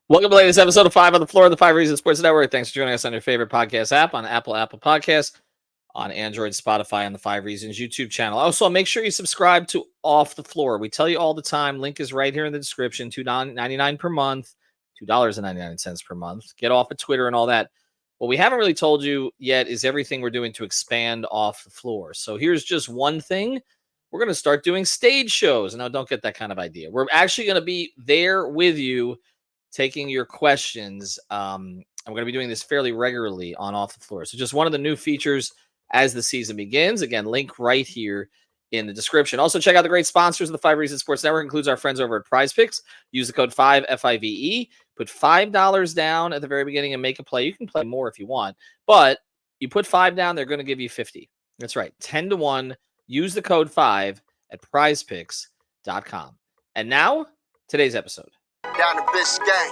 Welcome to the latest episode of 5 on the Floor of the 5 Reasons Sports Network. Thanks for joining us on your favorite podcast app, on Apple Podcasts, on Android, Spotify, and the 5 Reasons YouTube channel. Also, make sure you subscribe to Off the Floor. We tell you all the time, link is right here in the description, $2.99 per month, $2.99 per month. Get off of Twitter and all that. What we haven't really told you yet is everything we're doing to expand Off the Floor. So here's just one thing. We're going to start doing stage shows. Now, don't get that kind of idea. We're actually going to be there with you, taking your questions. I'm going to be doing this fairly regularly on Off the Floor. So just one of the new features as the season begins. Again, link right here in the description. Also, check out the great sponsors of the 5 Reasons Sports Network, includes our friends over at Prize Picks. Use the code 5, F-I-V-E. Put $5 down at the very beginning and make a play. You can play more if you want, but you put $5 down, they're going to give you 50. That's right, 10-1. Use the code 5 at prizepicks.com. And now, today's episode. Down the Biscayne.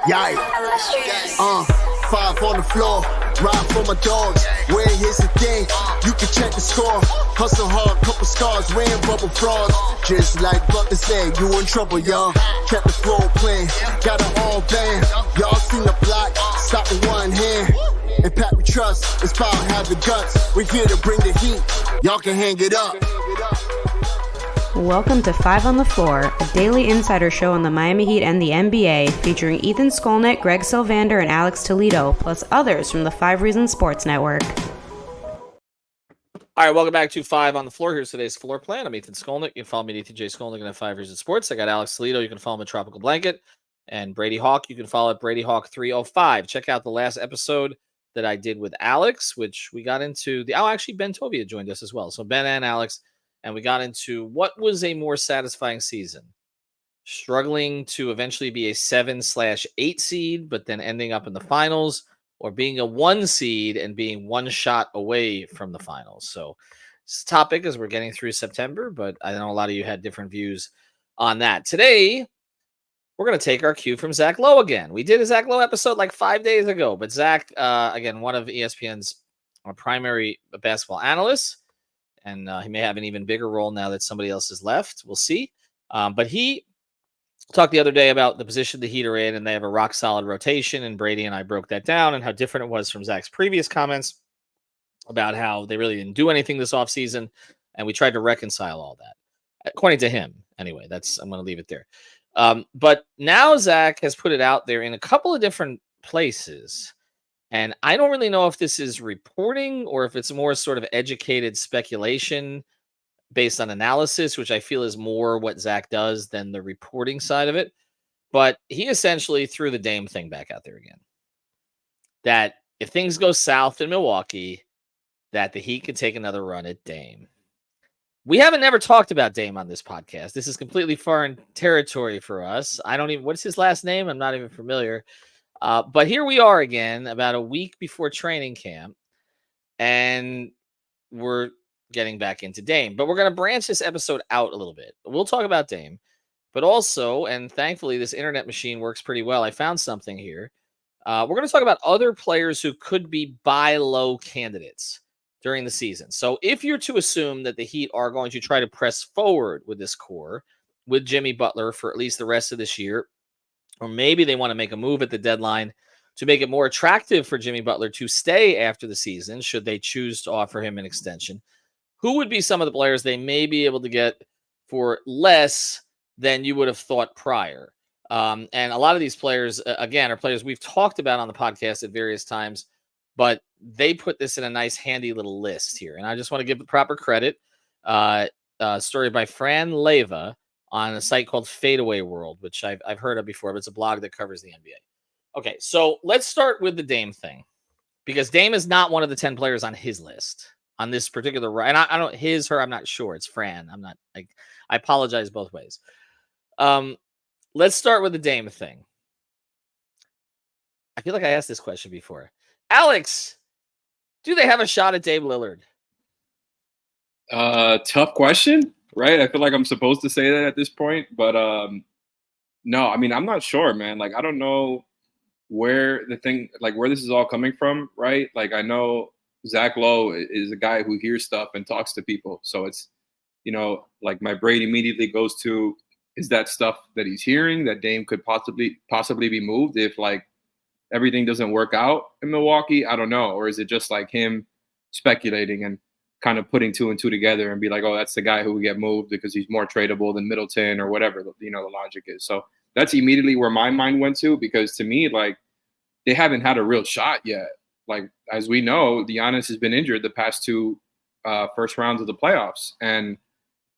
Yikes. 5 on the floor. Ride for my dogs. Where here's the thing. You can check the score. Hustle hard, couple scars, wearing bubble frogs. Just like Butler said, you in trouble, y'all. Kept the floor playing. Got it all band. Y'all seen the block. Stop with one hand. And Pat we trust. It's power, have the guts. We're here to bring the heat. Y'all can hang it up. Welcome to 5 on the Floor, a daily insider show on the Miami Heat and the NBA, featuring Ethan Skolnick, Greg Sylvander, and Alex Toledo, plus others from the 5 Reasons Sports Network. All right, welcome back to 5 on the Floor. Here's today's floor plan. I'm Ethan Skolnick. You can follow me at Ethan J. Skolnick and at 5 Reasons Sports. I got Alex Toledo. You can follow him at Tropical Blanket. And Brady Hawk, you can follow at Brady Hawk 305. Check out the last episode that I did with Alex, which we got into actually Ben Tovia joined us as well. So Ben and Alex. And we got into what was a more satisfying season. Struggling to eventually be a 7/8 seed, but then ending up in the finals, or being a 1 seed and being one shot away from the finals. So this topic as we're getting through September, but I know a lot of you had different views on that. Today, we're going to take our cue from Zach Lowe again. We did a Zach Lowe episode like 5 days ago, but Zach, again, one of ESPN's primary basketball analysts, and he may have an even bigger role now that somebody else has left. We'll see. But he talked the other day about the position the Heat are in, and they have a rock-solid rotation, and Brady and I broke that down and how different it was from Zach's previous comments about how they really didn't do anything this offseason, and we tried to reconcile all that. According to him, anyway. I'm going to leave it there. But now Zach has put it out there in a couple of different places. And I don't really know if this is reporting or if it's more sort of educated speculation based on analysis, which I feel is more what Zach does than the reporting side of it. But he essentially threw the Dame thing back out there again. That if things go south in Milwaukee, that the Heat could take another run at Dame. We haven't never talked about Dame on this podcast. This is completely foreign territory for us. What's his last name? I'm not even familiar. But here we are again, about a week before training camp, and we're getting back into Dame. But we're going to branch this episode out a little bit. We'll talk about Dame, but also, and thankfully this internet machine works pretty well, I found something here. We're going to talk about other players who could be buy low candidates during the season. So if you're to assume that the Heat are going to try to press forward with this core, with Jimmy Butler for at least the rest of this year, or maybe they want to make a move at the deadline to make it more attractive for Jimmy Butler to stay after the season, should they choose to offer him an extension, who would be some of the players they may be able to get for less than you would have thought prior? And a lot of these players, again, are players we've talked about on the podcast at various times, but they put this in a nice, handy little list here. And I just want to give the proper credit. Story by Fran Leyva on a site called Fadeaway World, which I've heard of before, but it's a blog that covers the NBA. Okay, so let's start with the Dame thing, because Dame is not one of the 10 players on his list on this particular, and I don't her. I'm not sure. It's Fran. I apologize both ways. Let's start with the Dame thing. I feel like I asked this question before. Alex, do they have a shot at Dame Lillard? Tough question, right? I feel like I'm supposed to say that at this point, but no, I mean, I'm not sure, man. Like, I don't know where this is all coming from, right? Like, I know Zach Lowe is a guy who hears stuff and talks to people. So it's, like my brain immediately goes to is that stuff that he's hearing that Dame could possibly be moved if like everything doesn't work out in Milwaukee? I don't know. Or is it just like him speculating and kind of putting two and two together and be like, oh, that's the guy who would get moved because he's more tradable than Middleton or whatever, the logic is. So that's immediately where my mind went to, because to me, like, they haven't had a real shot yet. Like, as we know, Giannis has been injured the past two first rounds of the playoffs and,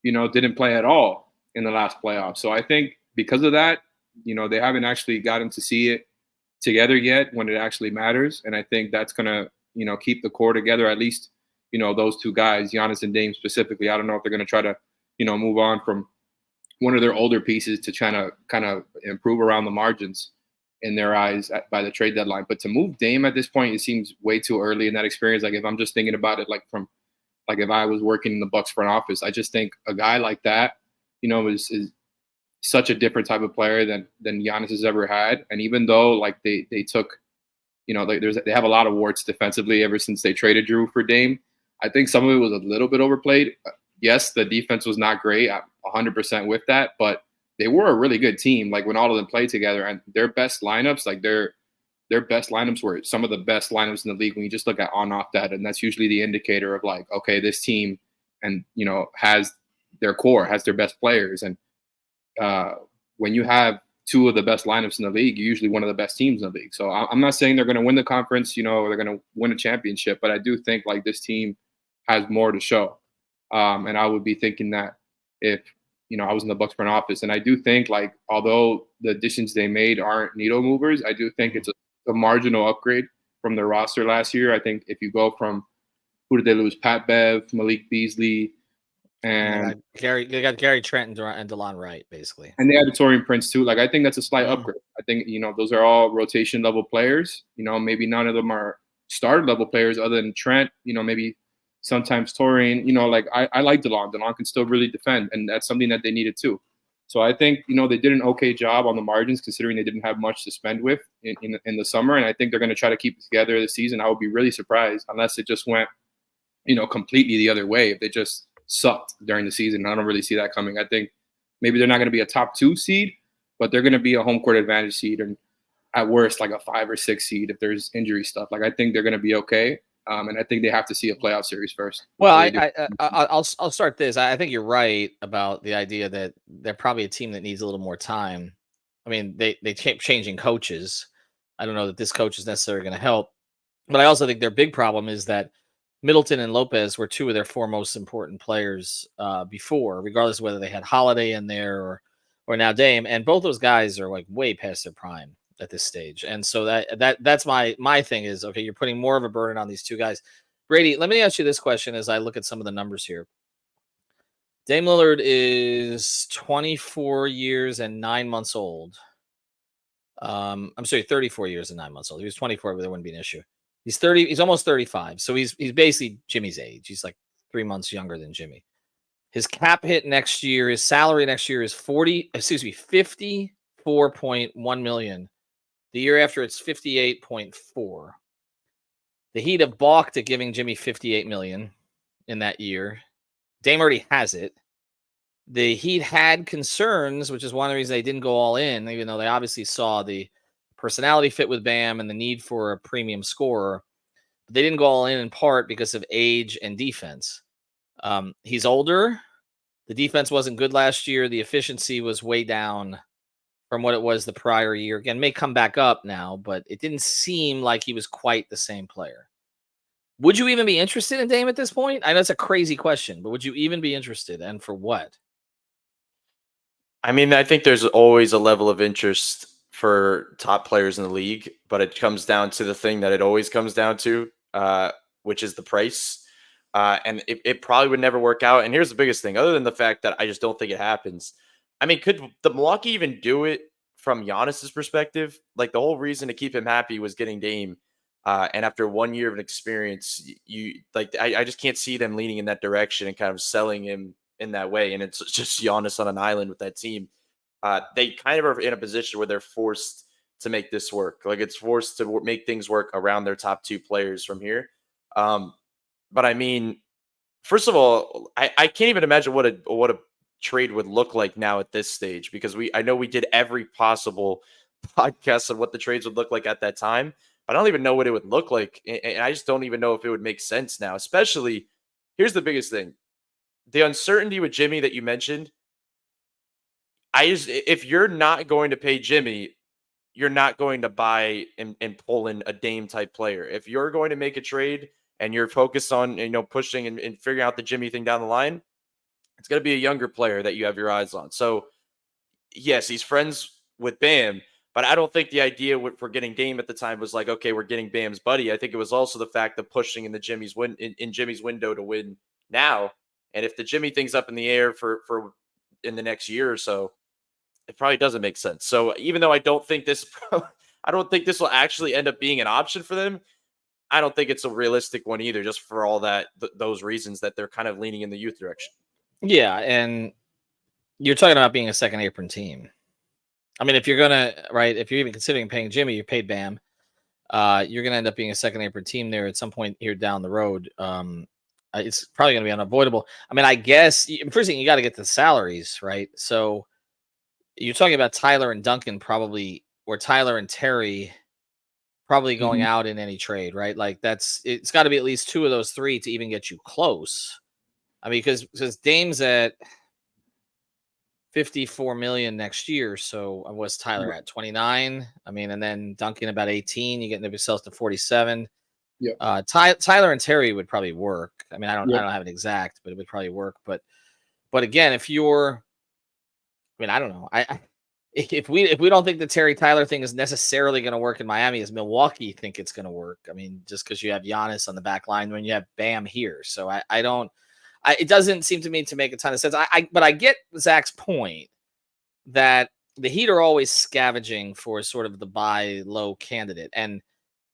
didn't play at all in the last playoff. So I think because of that, they haven't actually gotten to see it together yet when it actually matters. And I think that's going to, keep the core together, at least, those two guys, Giannis and Dame specifically. I don't know if they're going to try to, move on from one of their older pieces to try to kind of improve around the margins in their eyes by the trade deadline. But to move Dame at this point, it seems way too early in that experience. Like, if I'm just thinking about it, like if I was working in the Bucks front office, I just think a guy like that, is such a different type of player than Giannis has ever had. And even though like they took, they have a lot of warts defensively ever since they traded Drew for Dame, I think some of it was a little bit overplayed. Yes, the defense was not great. I'm 100% with that, but they were a really good team. Like, when all of them played together, and their best lineups, like their best lineups were some of the best lineups in the league when you just look at on-off data, and that's usually the indicator of like, okay, this team and has their core, has their best players, and when you have two of the best lineups in the league, you're usually one of the best teams in the league. So I'm not saying they're going to win the conference, or they're going to win a championship, but I do think like this team has more to show. And I would be thinking that if, I was in the Bucks front office, and I do think like, although the additions they made aren't needle movers, I do think it's a marginal upgrade from their roster last year. I think if you go from, who did they lose? Pat Bev, Malik Beasley, and they got Gary Trent and DeLon Wright, basically. And they had Torian Prince too. Like, I think that's a slight upgrade. I think, those are all rotation level players. Maybe none of them are starter level players other than Trent, maybe sometimes Torian, like I like DeLon. DeLon can still really defend, and that's something that they needed too. So I think, they did an okay job on the margins considering they didn't have much to spend with in the summer. And I think they're going to try to keep it together this season. I would be really surprised unless it just went, completely the other way. If they just sucked during the season, I don't really see that coming. I think maybe they're not going to be a top 2 seed, but they're going to be a home court advantage seed, and at worst like a 5 or 6 seed if there's injury stuff. Like, I think they're going to be okay. And I think they have to see a playoff series first. Well, I'll start this. I think you're right about the idea that they're probably a team that needs a little more time. I mean, they keep changing coaches. I don't know that this coach is necessarily going to help, but I also think their big problem is that Middleton and Lopez were two of their 4 most important players before, regardless of whether they had Holiday in there or now Dame. And both those guys are like way past their prime at this stage. And so that's my thing is, okay, you're putting more of a burden on these two guys. Brady, let me ask you this question as I look at some of the numbers here. Dame Lillard is 24 years and 9 months old. I'm sorry, 34 years and 9 months old. He was 24, but there wouldn't be an issue. He's 30. He's almost 35. So he's basically Jimmy's age. He's like 3 months younger than Jimmy. His cap hit next year, his salary next year is 54.1 million. The year after it's 58.4. The Heat have balked at giving Jimmy 58 million in that year. Dame already has it. The Heat had concerns, which is one of the reasons they didn't go all in, even though they obviously saw the personality fit with Bam and the need for a premium scorer. But they didn't go all in part because of age and defense. He's older. The defense wasn't good last year. The efficiency was way down from what it was the prior year. Again, may come back up now, but it didn't seem like he was quite the same player. Would you even be interested in Dame at this point? I know it's a crazy question, but would you even be interested, and for what? I mean, I think there's always a level of interest for top players in the league, but it comes down to the thing that it always comes down to, which is the price. And it probably would never work out. And here's the biggest thing, other than the fact that I just don't think it happens. I mean, could the Milwaukee even do it from Giannis's perspective? Like, the whole reason to keep him happy was getting Dame. And after 1 year of an experience, I just can't see them leaning in that direction and kind of selling him in that way. And it's just Giannis on an island with that team. They kind of are in a position where they're forced to make this work. Like, it's forced to make things work around their top 2 players from here. But I mean, first of all, I can't even imagine what a trade would look like now at this stage, because I know we did every possible podcast of what the trades would look like at that time. But I don't even know what it would look like. And I just don't even know if it would make sense now, especially here's the biggest thing. The uncertainty with Jimmy that you mentioned. If you're not going to pay Jimmy, you're not going to buy and pull in a Dame type player. If you're going to make a trade and you're focused on, pushing and figuring out the Jimmy thing down the line, it's going to be a younger player that you have your eyes on. So yes, he's friends with Bam, but I don't think the idea for getting Dame at the time was like, okay, we're getting Bam's buddy. I think it was also the fact of pushing in the Jimmy's in Jimmy's window to win now. And if the Jimmy thing's up in the air for in the next year or so, it probably doesn't make sense. So even though I don't think this will actually end up being an option for them, I don't think it's a realistic one either, just for all those reasons that they're kind of leaning in the youth direction. Yeah, and you're talking about being a second apron team. I mean, if you're even considering paying Jimmy, you paid Bam. You're going to end up being a second apron team there at some point here down the road. It's probably going to be unavoidable. I mean, I guess first thing, you got to get the salaries, right? So you're talking about Tyler and Duncan probably, or Tyler and Terry probably going out in any trade, right? Like it's got to be at least two of those three to even get you close. I mean, because Dame's at $54 million next year. So what's Tyler at 29? I mean, and then Duncan about 18. You get yourself to 47. Yeah. Tyler and Terry would probably work. I mean, I don't have an exact, but it would probably work. But again, I don't know. If we don't think the Terry Tyler thing is necessarily going to work in Miami, as Milwaukee think it's going to work. I mean, just because you have Giannis on the back line when you have Bam here. So it doesn't seem to me to make a ton of sense. But I get Zach's point that the Heat are always scavenging for sort of the buy low candidate. And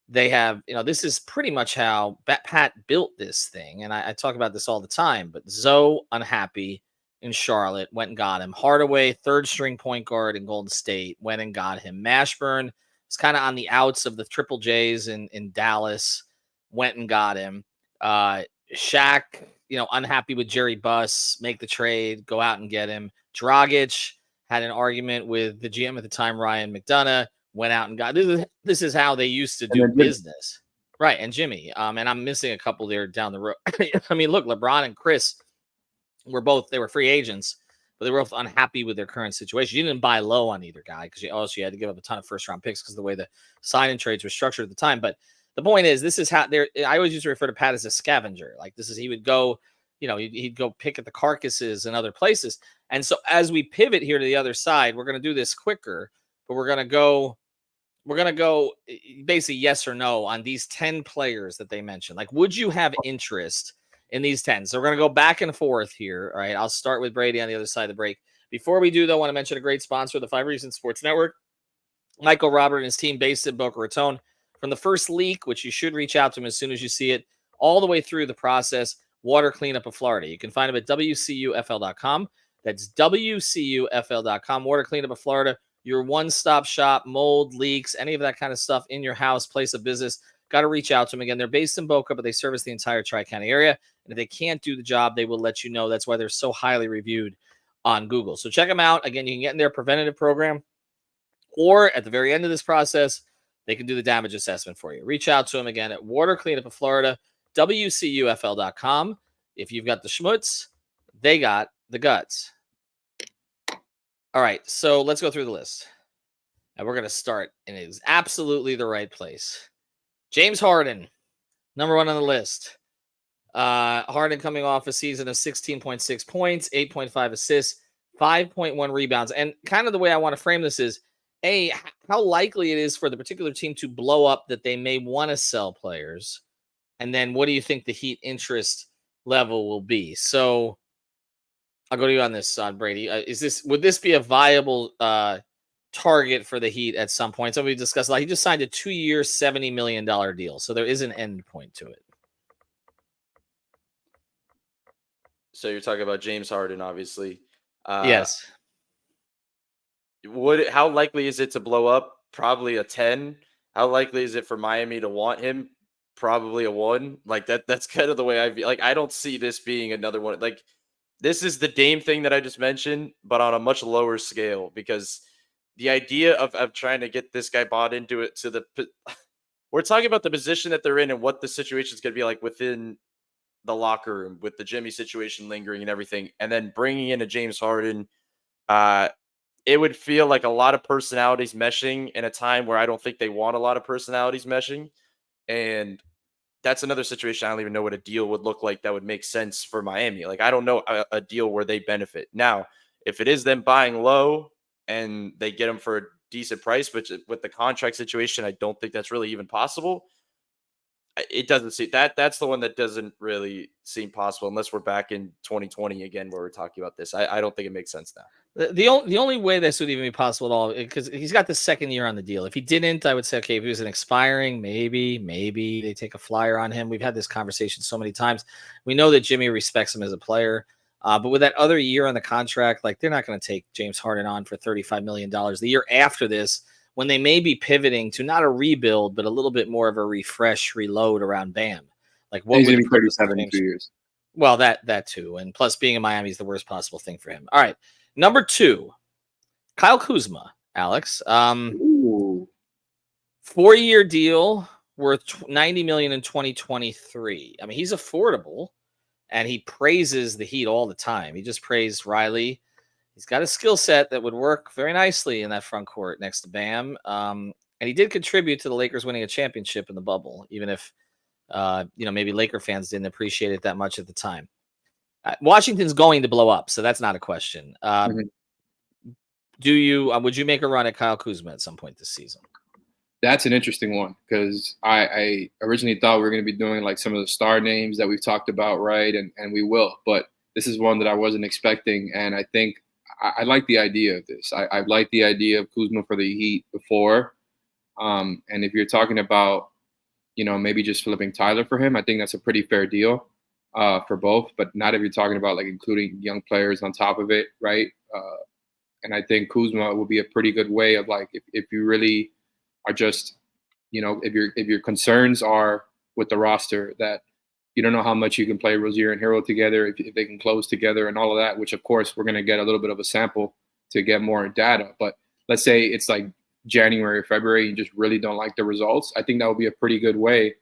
they have, this is pretty much how Pat built this thing. And I talk about this all the time, but Zoe unhappy in Charlotte, went and got him. Hardaway, third string point guard in Golden State, went and got him. Mashburn is kind of on the outs of the Triple J's in Dallas, went and got him. Shaq, unhappy with Jerry Buss, make the trade, go out and get him. Dragic had an argument with the GM at the time, Ryan McDonough, went out and got this is how they used to do business. Right, and Jimmy. And I'm missing a couple there down the road. I mean, look, LeBron and Chris they were free agents, but they were both unhappy with their current situation. You didn't buy low on either guy because you had to give up a ton of first round picks because of the way the sign-in trades were structured at the time. But the point is, this is how I always used to refer to Pat as a scavenger. Like he would go, he'd go pick at the carcasses and other places. And so as we pivot here to the other side, we're going to do this quicker, but we're going to go basically yes or no on these 10 players that they mentioned. Like, would you have interest in these 10? So we're going to go back and forth here. All right. I'll start with Brady on the other side of the break. Before we do, though, I want to mention a great sponsor of the 5 Reasons Sports Network, Michael Robert and his team based in Boca Raton. From the first leak, which you should reach out to him as soon as you see it, all the way through the process, water cleanup of Florida. You can find them at WCUFL.com. That's WCUFL.com. Water cleanup of Florida, your one-stop shop, mold, leaks, any of that kind of stuff in your house, place of business. Got to reach out to them. Again, they're based in Boca, but they service the entire Tri-County area. And if they can't do the job, they will let you know. That's why they're so highly reviewed on Google. So check them out. Again, you can get in their preventative program, or at the very end of this process, they can do the damage assessment for you. Reach out to them again at Water Cleanup of Florida, WCUFL.com. If you've got the schmutz, they got the guts. All right, so let's go through the list. And we're going to start in absolutely the right place. James Harden, number 1 on the list. Harden coming off a season of 16.6 points, 8.5 assists, 5.1 rebounds. And kind of the way I want to frame this is, how likely it is for the particular team to blow up that they may want to sell players. And then what do you think the Heat interest level will be? So I'll go to you on this, Brady. Would this be a viable target for the Heat at some point? So we discussed, he just signed a 2-year, $70 million deal. So there is an end point to it. So you're talking about James Harden, obviously. Yes. How likely is it to blow up? Probably a 10. How likely is it for Miami to want him? Probably a 1. Like that's kind of the way I feel. Like, I don't see this being another one. Like, this is the Dame thing that I just mentioned, but on a much lower scale, because the idea of trying to get this guy bought into it we're talking about the position that they're in and what the situation is going to be like within the locker room with the Jimmy situation lingering and everything, and then bringing in a James Harden. It would feel like a lot of personalities meshing in a time where I don't think they want a lot of personalities meshing. And that's another situation. I don't even know what a deal would look like that would make sense for Miami. Like, I don't know a deal where they benefit. Now, if it is them buying low and they get him for a decent price, but with the contract situation, I don't think that's really even possible. It doesn't seem that's the one that doesn't really seem possible unless we're back in 2020 again, where we're talking about this. I don't think it makes sense now. The only way this would even be possible at all, because he's got the second year on the deal. If he didn't, I would say, okay, if he was an expiring, maybe they take a flyer on him. We've had this conversation so many times. We know that Jimmy respects him as a player, but with that other year on the contract, like, they're not going to take James Harden on for $35 million the year after this, when they may be pivoting to not a rebuild, but a little bit more of a refresh, reload around Bam. Like, what He's would going to be 37 in 2 years. Well, that too. And plus, being in Miami is the worst possible thing for him. All right. Number 2, Kyle Kuzma, Alex. 4-year deal worth $90 million in 2023. I mean, he's affordable, and he praises the Heat all the time. He just praised Riley. He's got a skill set that would work very nicely in that front court next to Bam. And he did contribute to the Lakers winning a championship in the bubble, even if maybe Laker fans didn't appreciate it that much at the time. Washington's going to blow up, so that's not a question. Would you make a run at Kyle Kuzma at some point this season? That's an interesting one, because I originally thought we were going to be doing like some of the star names that we've talked about, right? And we will, but this is one that I wasn't expecting, and I think I like the idea of this. I like the idea of Kuzma for the Heat before, and if you're talking about, maybe just flipping Tyler for him, I think that's a pretty fair deal for both, but not if you're talking about like including young players on top of it, right? And I think Kuzma will be a pretty good way of, like, if you really are just, if your concerns are with the roster that you don't know how much you can play Rozier and Hero together, if they can close together and all of that, which of course we're going to get a little bit of a sample to get more data. But let's say it's like January or February, you just really don't like the results. I think that would be a pretty good way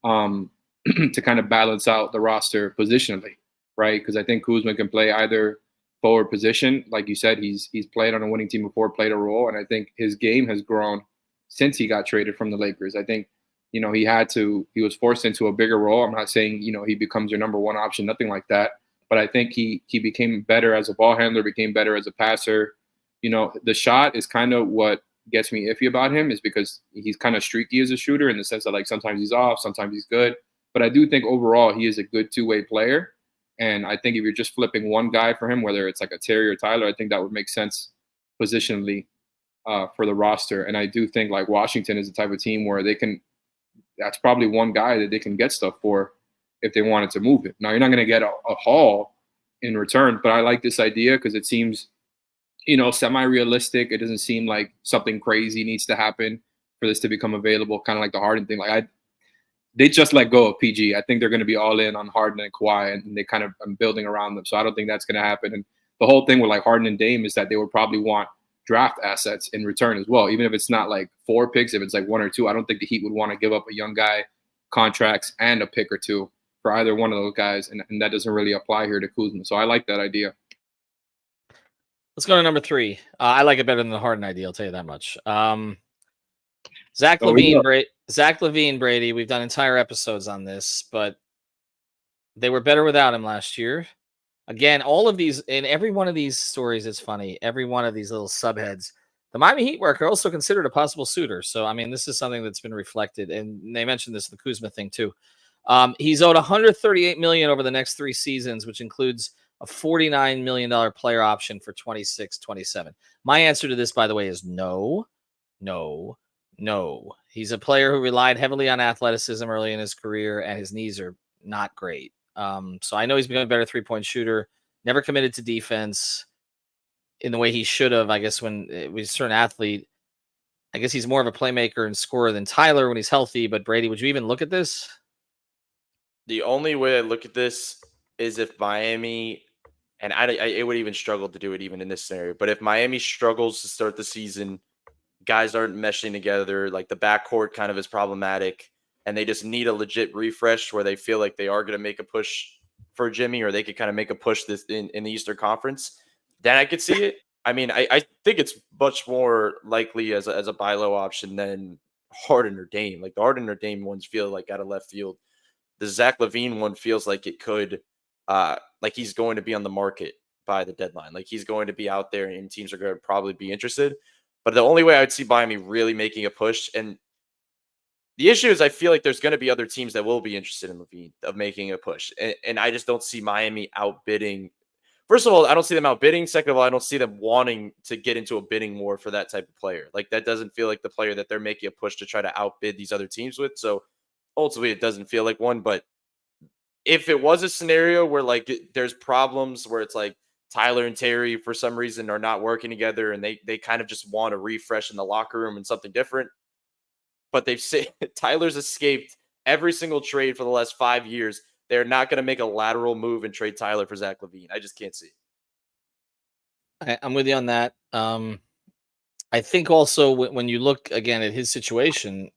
to kind of balance out the roster positionally, right? Because I think Kuzma can play either forward position. Like you said, he's played on a winning team before, played a role, and I think his game has grown since he got traded from the Lakers. I think, he was forced into a bigger role. I'm not saying, he becomes your number one option, nothing like that. But I think he became better as a ball handler, became better as a passer. The shot is kind of what gets me iffy about him, is because he's kind of streaky as a shooter, in the sense that, like, sometimes he's off, sometimes he's good. But I do think overall he is a good two-way player. And I think if you're just flipping one guy for him, whether it's like a Terry or Tyler, I think that would make sense positionally for the roster. And I do think, like, Washington is the type of team where that's probably one guy that they can get stuff for if they wanted to move it. Now, you're not going to get a haul in return, but I like this idea because it seems, semi-realistic. It doesn't seem like something crazy needs to happen for this to become available, kind of like the Harden thing. Like, they just let go of PG. I think they're going to be all in on Harden and Kawhi, and they kind of are building around them. So I don't think that's going to happen. And the whole thing with, like, Harden and Dame is that they would probably want draft assets in return as well. Even if it's not like 4 picks, if it's like 1 or 2, I don't think the Heat would want to give up a young guy, contracts, and a pick or 2 for either one of those guys. And that doesn't really apply here to Kuzma. So I like that idea. Let's go to number 3. I like it better than the Harden idea, I'll tell you that much. Zach LaVine, Brady, we've done entire episodes on this, but they were better without him last year. Again, all of these, in every one of these stories, it's funny. Every one of these little subheads, the Miami Heat are also considered a possible suitor. So, I mean, this is something that's been reflected, and they mentioned this, the Kuzma thing too. He's owed $138 million over the next 3 seasons, which includes a $49 million player option for 26-27. My answer to this, by the way, is no. He's a player who relied heavily on athleticism early in his career, and his knees are not great. So I know he's become a better 3-point shooter, never committed to defense in the way he should have. I guess when he was a certain athlete, I guess he's more of a playmaker and scorer than Tyler when he's healthy. But Brady, would you even look at this? The only way I look at this is if Miami And it would even struggle to do it even in this scenario. But if Miami struggles to start the season, guys aren't meshing together, like the backcourt kind of is problematic, and they just need a legit refresh where they feel like they are going to make a push for Jimmy, or they could kind of make a push this in the Eastern Conference, then I could see it. I mean, I think it's much more likely as a buy low option than Harden or Dame. Like the Harden or Dame ones feel like out of left field. The Zach LaVine one feels like it could, like he's going to be on the market by the deadline. Like he's going to be out there and teams are going to probably be interested. But the only way I would see Miami really making a push, and the issue is I feel like there's going to be other teams that will be interested in LaVine of making a push. And I just don't see Miami outbidding. First of all, I don't see them outbidding. Second of all, I don't see them wanting to get into a bidding war for that type of player. Like that doesn't feel like the player that they're making a push to try to outbid these other teams with. So ultimately it doesn't feel like one. But if it was a scenario where like there's problems where it's like Tyler and Terry for some reason are not working together and they kind of just want to refresh in the locker room and something different, but they've said Tyler's escaped every single trade for the last 5 years. They're not going to make a lateral move and trade Tyler for Zach LaVine. I just can't see. I'm with you on that. I think also when you look again at his situation,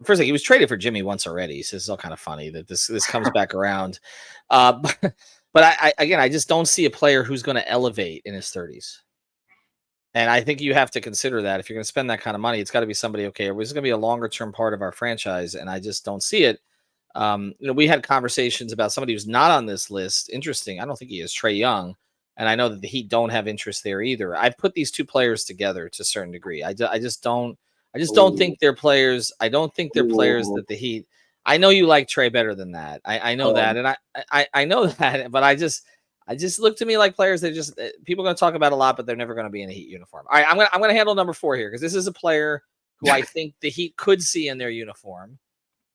first he was traded for Jimmy once already. So it's all kind of funny that this comes back around. But I just don't see a player who's going to elevate in his 30s. And I think you have to consider that if you're going to spend that kind of money, it's got to be somebody, okay, this is going to be a longer term part of our franchise. And I just don't see it. We had conversations about somebody who's not on this list. Interesting. I don't think he is Trae Young. And I know that the Heat don't have interest there either. I put these two players together to a certain degree. I just don't think they're players. I don't think they're players that the Heat. I know you like Trae better than that. I know that. And I know that, but I just look to me like players that just people are going to talk about a lot, but they're never going to be in a Heat uniform. All right. I'm going to handle number 4 here because this is a player who I think the Heat could see in their uniform.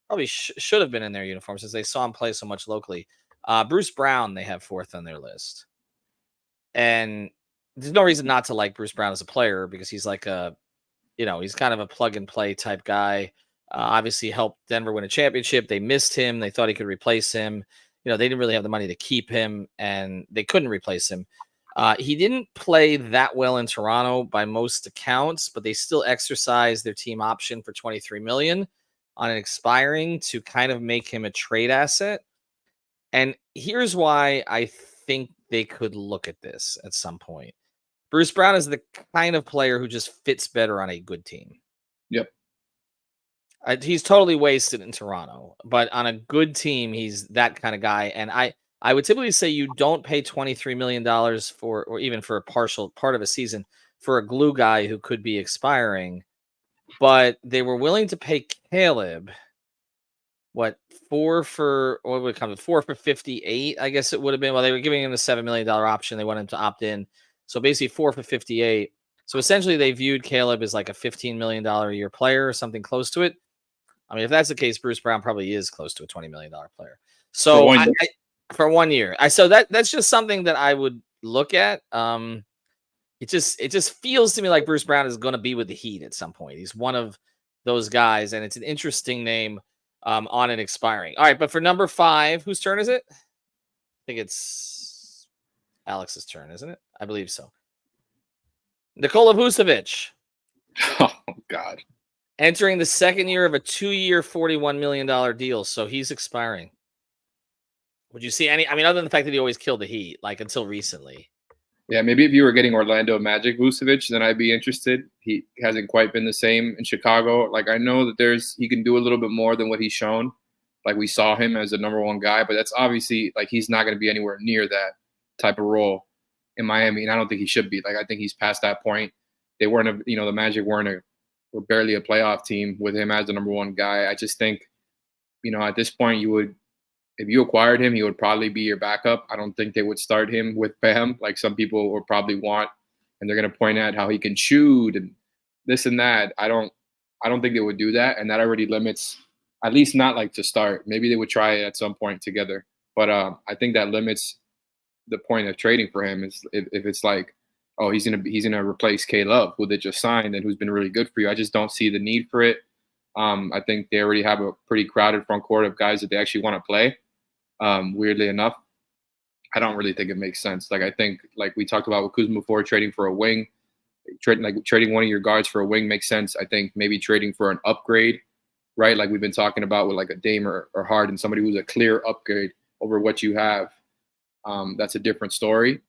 Probably should have been in their uniform since they saw him play so much locally. Bruce Brown, they have 4th on their list. And there's no reason not to like Bruce Brown as a player because he's like he's kind of a plug and play type guy. Obviously helped Denver win a championship. They missed him. They thought he could replace him. They didn't really have the money to keep him and they couldn't replace him. He didn't play that well in Toronto by most accounts, but they still exercised their team option for $23 million on an expiring to kind of make him a trade asset. And here's why I think they could look at this at some point. Bruce Brown is the kind of player who just fits better on a good team. Yep. He's totally wasted in Toronto, but on a good team, he's that kind of guy. And I would typically say you don't pay $23 million for, or even for a partial part of a season for a glue guy who could be expiring. But they were willing to pay Caleb, $4 for 58, I guess it would have been. Well, they were giving him the $7 million option. They wanted him to opt in. So basically 4 for 58. So essentially they viewed Caleb as like a $15 million a year player or something close to it. I mean, if that's the case, Bruce Brown probably is close to a $20 million player. So for 1 year. So that's just something that I would look at. It just feels to me like Bruce Brown is going to be with the Heat at some point. He's one of those guys, and it's an interesting name on an expiring. All right, but for number 5, whose turn is it? I think it's Alex's turn, isn't it? I believe so. Nikola Vucevic. Oh, God. Entering the second year of a 2-year, $41 million deal, so he's expiring. Would you see any? I mean, other than the fact that he always killed the Heat, like until recently. Yeah, maybe if you were getting Orlando Magic Vucevic, then I'd be interested. He hasn't quite been the same in Chicago. Like, I know that he can do a little bit more than what he's shown. Like, we saw him as the number 1 guy, but that's obviously, like, he's not going to be anywhere near that type of role in Miami, and I don't think he should be. Like, I think he's past that point. They weren't, the Magic were barely a playoff team with him as the number 1 guy. I just think, at this point, if you acquired him, he would probably be your backup. I don't think they would start him with Bam, like some people would probably want, and they're going to point out how he can shoot and this and that. I don't think they would do that, and that already limits, at least not like to start. Maybe they would try it at some point together, but I think that limits the point of trading for him. Is if it's like, oh, he's gonna replace K-Love, who they just signed and who's been really good for you. I just don't see the need for it. I think they already have a pretty crowded front court of guys that they actually want to play. Weirdly enough, I don't really think it makes sense. Like I think, like we talked about with Kuzma before, trading for a wing, trading one of your guards for a wing makes sense. I think maybe trading for an upgrade, right? Like we've been talking about with like a Dame or Harden, somebody who's a clear upgrade over what you have. That's a different story.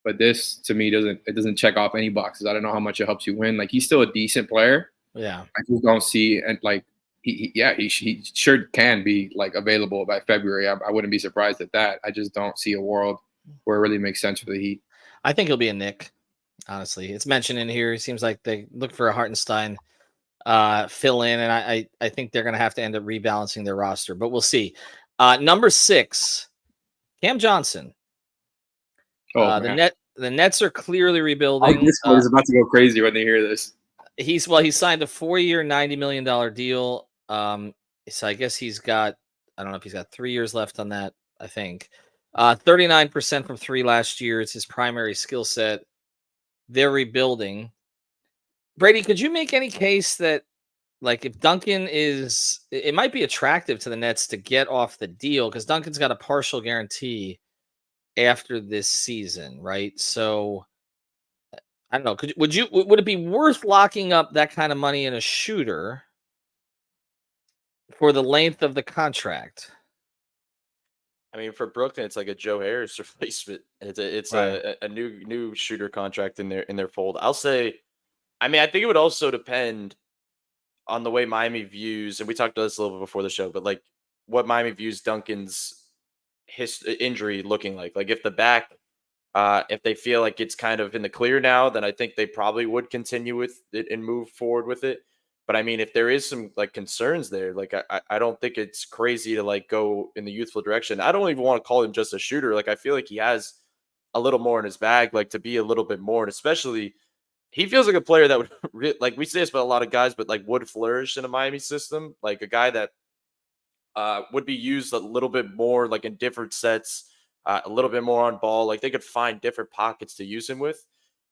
But this to me doesn't check off any boxes. I don't know how much it helps you win. Like he's still a decent player. Yeah, I just don't see, and like he sure can be like available by February. I wouldn't be surprised at that. I just don't see a world where it really makes sense for the Heat. I think he'll be a Knick. Honestly, it's mentioned in here. It seems like they look for a Hartenstein fill in, and I think they're going to have to end up rebalancing their roster, but we'll see. Number 6, Cam Johnson. The Nets are clearly rebuilding. This one is about to go crazy when they hear this. He signed a 4-year, $90 million deal. So I guess he's got, I don't know if he's got 3 years left on that. I think 39% from 3 last year. It's his primary skill set. They're rebuilding. Brady, could you make any case that, like, if Duncan is, it might be attractive to the Nets to get off the deal because Duncan's got a partial guarantee after this season, right? So I don't know. Would it be worth locking up that kind of money in a shooter for the length of the contract? I mean, for Brooklyn, it's like a Joe Harris replacement. It's right. a new shooter contract in their fold. I'll say, I mean, I think it would also depend on the way Miami views, and we talked about this a little bit before the show, but like what Miami views Duncan's injury looking like. Like if the back, if they feel like it's kind of in the clear now, then I think they probably would continue with it and move forward with it. But I mean, if there is some like concerns there, like I don't think it's crazy to like go in the youthful direction. I don't even want to call him just a shooter. Like I feel like he has a little more in his bag, like to be a little bit more, and especially he feels like a player that would like, we say this about a lot of guys, but like would flourish in a Miami system, like a guy that would be used a little bit more like in different sets, a little bit more on ball. Like they could find different pockets to use him with.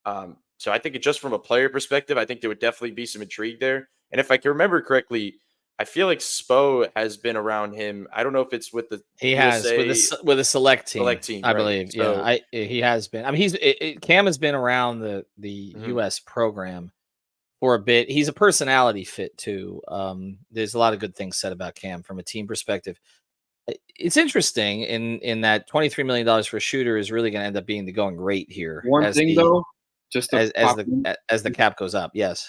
So I think just from a player perspective, I think there would definitely be some intrigue there. And if I can remember correctly, I feel like Spo has been around him. I don't know if it's with the USA, has with a select team, I right? believe. So, yeah, he has been. I mean, Cam has been around the U.S. program for a bit. He's a personality fit too. There's a lot of good things said about Cam from a team perspective. It's interesting in that $23 million for a shooter is really going to end up being the going rate here. One thing though, just as the cap goes up, yes,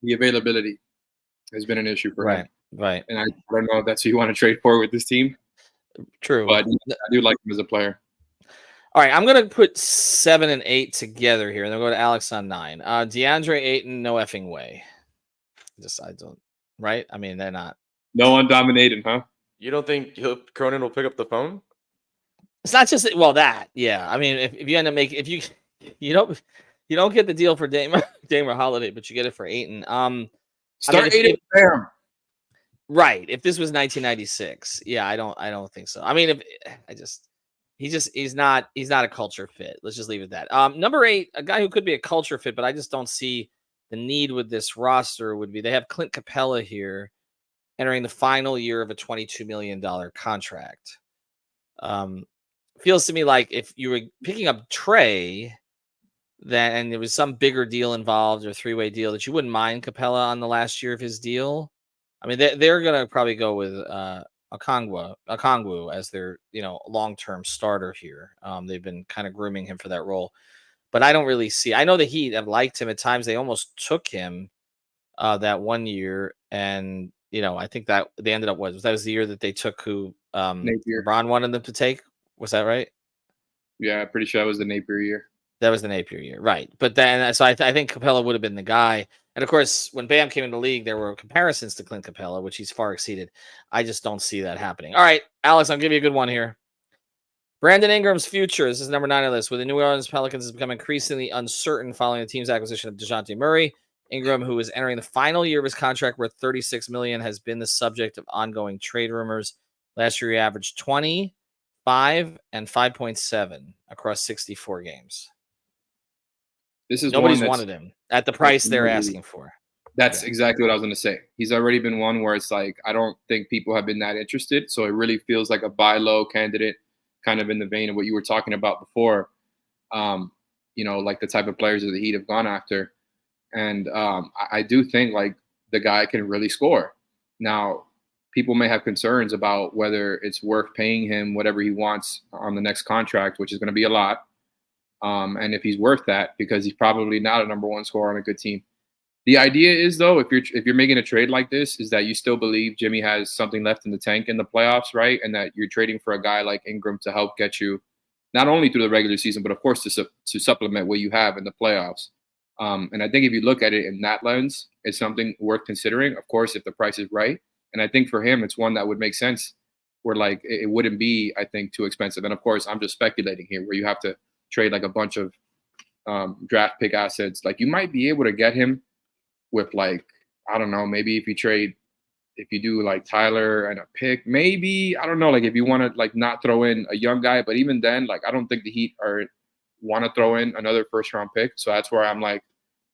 the availability has been an issue for him. Right. And I don't know if that's who you want to trade for with this team. True. But I do like him as a player. All right, I'm going to put 7 and 8 together here, and then we'll go to Alex on 9. DeAndre Ayton, no effing way. I don't, right? I mean, they're not. No one dominating, huh? You don't think Cronin will pick up the phone? It's not just that. Yeah, I mean, if you end up making, if you don't get the deal for Dame or Holiday, but you get it for Ayton. Start Ayton there. Right. If this was 1996, yeah, I don't think so. I mean, he's not a culture fit. Let's just leave it at that. Number 8, a guy who could be a culture fit, but I just don't see the need with this roster would be they have Clint Capella here entering the final year of a $22 million contract. Feels to me like if you were picking up Trey, and there was some bigger deal involved or 3-way deal that you wouldn't mind Capella on the last year of his deal. I mean, they're going to probably go with Okongwu as their long-term starter here. They've been kind of grooming him for that role, but I don't really see. I know the Heat have liked him at times. They almost took him that 1 year, and I think that they ended up that was the year that they took who LeBron wanted them to take. Was that right? Yeah, I'm pretty sure that was the Napier year. That was the Napier year, right? But then, so I think Capella would have been the guy. And of course, when Bam came into the league, there were comparisons to Clint Capella, which he's far exceeded. I just don't see that happening. All right, Alex, I'll give you a good one here. Brandon Ingram's future. This is number 9 on the list. With the New Orleans Pelicans has become increasingly uncertain following the team's acquisition of DeJounte Murray. Ingram, who is entering the final year of his contract worth $36 million, has been the subject of ongoing trade rumors. Last year, he averaged 20, 5, and 5.7 across 64 games. Nobody's wanted him at the price they're asking for. That's exactly what I was going to say. He's already been one where it's like, I don't think people have been that interested. So it really feels like a buy low candidate kind of in the vein of what you were talking about before. Like the type of players that the Heat have gone after. And I do think like the guy can really score. Now, people may have concerns about whether it's worth paying him whatever he wants on the next contract, which is going to be a lot. And if he's worth that, because he's probably not a number one scorer on a good team. The idea is, though, if you're making a trade like this, is that you still believe Jimmy has something left in the tank in the playoffs, right? And that you're trading for a guy like Ingram to help get you not only through the regular season, but of course to supplement what you have in the playoffs. And I think if you look at it in that lens, it's something worth considering. Of course, if the price is right, and I think for him, it's one that would make sense. Where like it wouldn't be, I think, too expensive. And of course, I'm just speculating here, where you have to trade like a bunch of draft pick assets. Like you might be able to get him with like, I don't know, maybe if you do like Tyler and a pick, maybe, I don't know, like if you want to like not throw in a young guy, but even then, like I don't think the Heat want to throw in another first round pick. So that's where I'm like,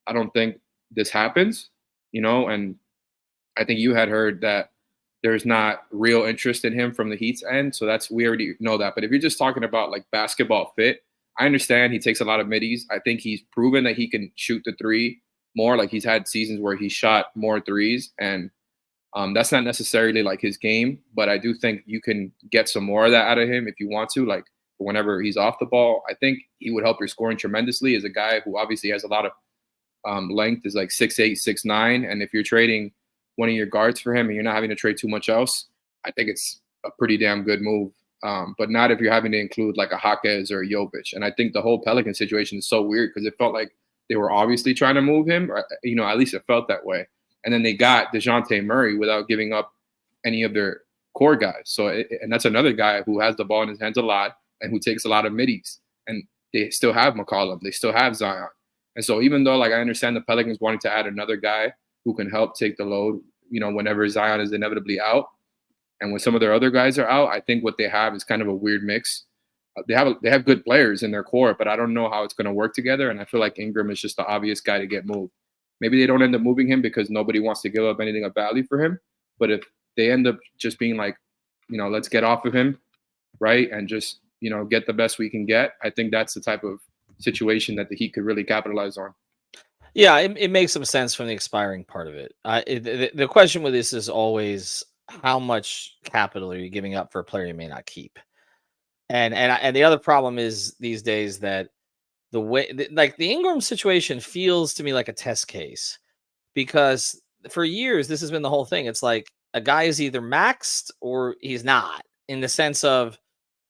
I don't think this happens, and I think you had heard that there's not real interest in him from the Heat's end. So we already know that. But if you're just talking about like basketball fit, I understand he takes a lot of middies. I think he's proven that he can shoot the three more. Like he's had seasons where he shot more threes, and that's not necessarily like his game, but I do think you can get some more of that out of him if you want to, like whenever he's off the ball. I think he would help your scoring tremendously as a guy who obviously has a lot of length, is like 6'8", 6'9", and if you're trading one of your guards for him and you're not having to trade too much else, I think it's a pretty damn good move. But not if you're having to include like a Jaquez or a Jovic. And I think the whole Pelican situation is so weird because it felt like they were obviously trying to move him, or, at least it felt that way. And then they got DeJounte Murray without giving up any of their core guys. So, and that's another guy who has the ball in his hands a lot and who takes a lot of middies. And they still have McCollum. They still have Zion. And so even though, like, I understand the Pelicans wanting to add another guy who can help take the load, whenever Zion is inevitably out, and when some of their other guys are out, I think what they have is kind of a weird mix. They have good players in their core, but I don't know how it's going to work together. And I feel like Ingram is just the obvious guy to get moved. Maybe they don't end up moving him because nobody wants to give up anything of value for him. But if they end up just being like, let's get off of him, right, and just, get the best we can get, I think that's the type of situation that the Heat could really capitalize on. Yeah, it makes some sense from the expiring part of it. The question with this is always, how much capital are you giving up for a player you may not keep? And the other problem is these days that the way, like the Ingram situation feels to me like a test case, because for years this has been the whole thing. It's like a guy is either maxed or he's not, in the sense of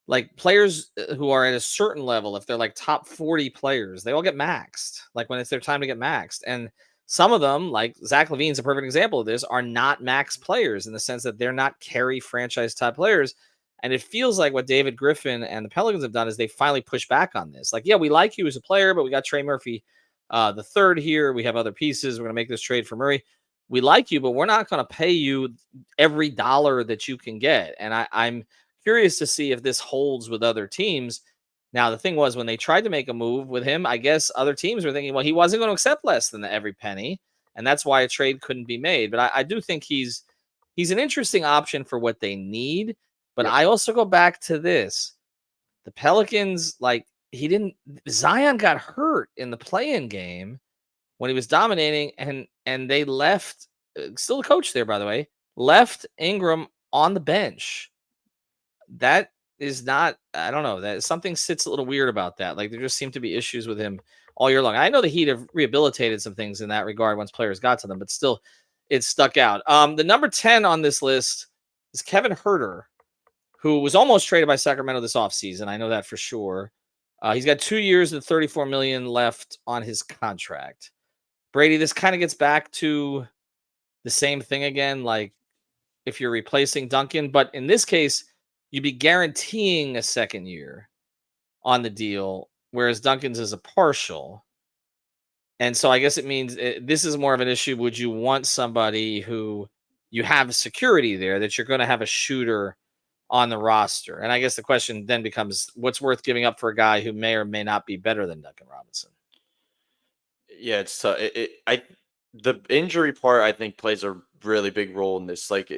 like players who are at a certain level, if they're like top 40 players, they all get maxed, like when it's their time to get maxed. And some of them, like Zach LaVine's a perfect example of this, are not max players in the sense that they're not carry franchise type players. And it feels like what David Griffin and the Pelicans have done is they finally push back on this. Like, yeah, we like you as a player, but we got Trey Murphy the third here. We have other pieces. We're going to make this trade for Murray. We like you, but we're not going to pay you every dollar that you can get. And I'm curious to see if this holds with other teams. Now, the thing was, when they tried to make a move with him, I guess other teams were thinking, well, he wasn't going to accept less than every penny. And that's why a trade couldn't be made. But I do think he's an interesting option for what they need. But I also go back to this. The Pelicans, like, Zion got hurt in the play-in game when he was dominating, and they left, still the coach there, by the way, left Ingram on the bench. That is not, I don't know, that something sits a little weird about that. Like, there just seem to be issues with him all year long. I know the Heat have rehabilitated some things in that regard once players got to them, but still, it stuck out. The number 10 on this list is Kevin Huerter, who was almost traded by Sacramento this offseason. I know that for sure. He's got 2 years and $34 million left on his contract. Brady, this kind of gets back to the same thing again, like if you're replacing Duncan, but in this case, you'd be guaranteeing a second year on the deal, whereas Duncan's is a partial. And so I guess it means this is more of an issue. Would you want somebody who you have security there, that you're going to have a shooter on the roster? And I guess the question then becomes, what's worth giving up for a guy who may or may not be better than Duncan Robinson? Yeah, it's the injury part, I think, plays a really big role in this. Like,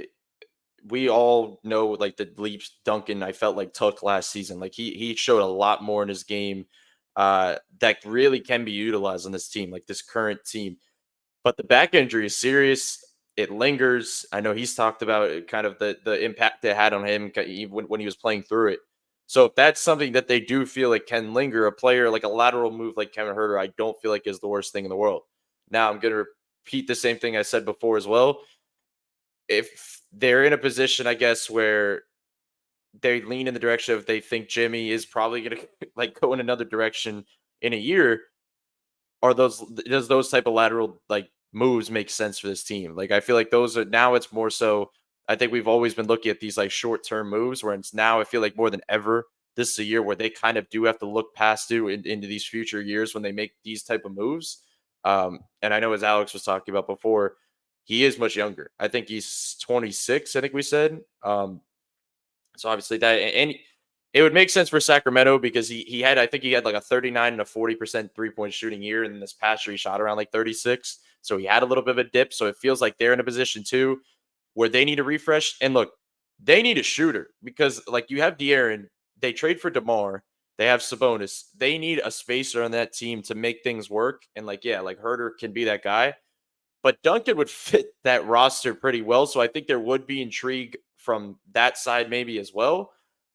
we all know like the leaps Duncan I felt like took last season. Like he showed a lot more in his game that really can be utilized on this team, like this current team. But the back injury is serious. It lingers. I know he's talked about it, kind of the impact it had on him even when he was playing through it. So if that's something that they do feel like can linger, a player like a lateral move like Kevin Huerter, I don't feel like is the worst thing in the world. Now I'm going to repeat the same thing I said before as well. If they're in a position, I guess, where they lean in the direction of they think Jimmy is probably going to like go in another direction in a year, does those type of lateral like moves make sense for this team? Like I feel like those are now it's more so. I think we've always been looking at these like short term moves where it's now I feel like more than ever this is a year where they kind of do have to look past into these future years when they make these type of moves. And I know as Alex was talking about before, he is much younger. I think he's 26. I think we said. So obviously that and it would make sense for Sacramento because he had I think he had like a 39 and a 40% 3-point shooting year, and this past year he shot around like 36. So he had a little bit of a dip. So it feels like they're in a position too where they need a refresh. And look, they need a shooter because like you have De'Aaron, they trade for DeMar, they have Sabonis. They need a spacer on that team to make things work. And like, yeah, like Huerter can be that guy. But Duncan would fit that roster pretty well. So I think there would be intrigue from that side maybe as well.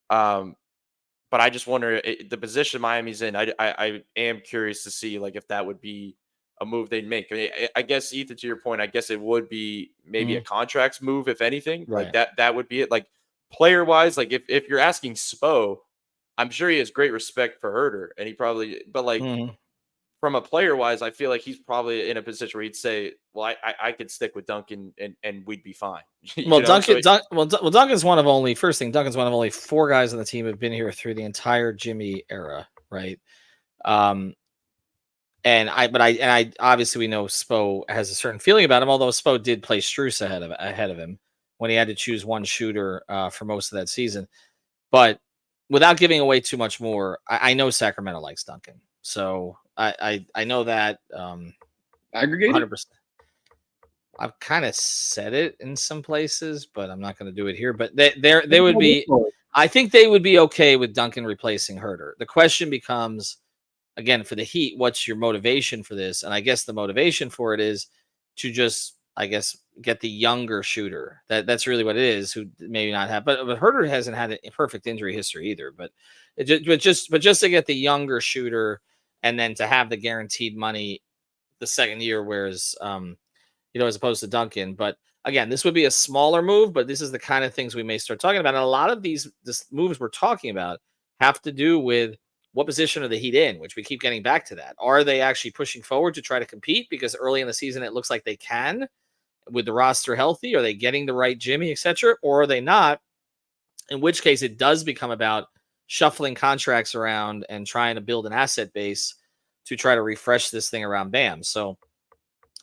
But I just wonder the position Miami's in. I am curious to see like if that would be a move they'd make. I guess Ethan, to your point, I guess it would be maybe a contracts move if anything. Right. Like that would be it. Like player wise, like if you're asking Spo, I'm sure he has great respect for Herter, and he probably, but like from a player wise, I feel like he's probably in a position where he'd say, "Well, I could stick with Duncan and we'd be fine." Well, Duncan's one of only Duncan's one of only 4 guys on the team who've been here through the entire Jimmy era, right? And I obviously we know Spo has a certain feeling about him, although Spo did play Strus ahead of him when he had to choose one shooter for most of that season. But without giving away too much more, I know Sacramento likes Duncan, so I know that Aggregated 100%. I've kind of said it in some places, but I'm not going to do it here. But they would be. I think they would be okay with Duncan replacing Herter. The question becomes, again, for the Heat, what's your motivation for this? And I guess the motivation for it is to just, I guess, get the younger shooter. That's really what it is. Who maybe not have, but Herter hasn't had a perfect injury history either. But just to get the younger shooter, and then to have the guaranteed money the second year, whereas as opposed to Duncan. But again, this would be a smaller move, but this is the kind of things we may start talking about. And a lot of these moves we're talking about have to do with what position are the Heat in, which we keep getting back to that. Are they actually pushing forward to try to compete? Because early in the season, it looks like they can with the roster healthy. Are they getting the right Jimmy, etc.? Or are they not? In which case, it does become about shuffling contracts around and trying to build an asset base to try to refresh this thing around Bam. So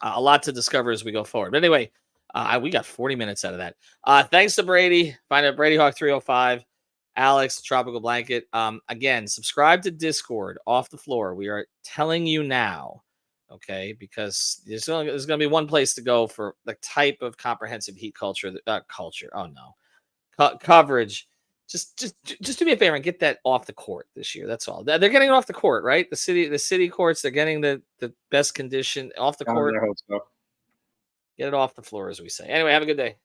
a lot to discover as we go forward. But anyway, we got 40 minutes out of that. Thanks to Brady. Find out Brady Hawk 305. Alex, Tropical Blanket. Again, subscribe to Discord Off the Floor. We are telling you now, okay, because there's going to be one place to go for the type of comprehensive Heat culture. Coverage. Just do me a favor and get that off the court this year. That's all. They're getting it off the court, right? The city courts. They're getting the best condition off the court. I hope so. Get it off the floor, as we say. Anyway, have a good day.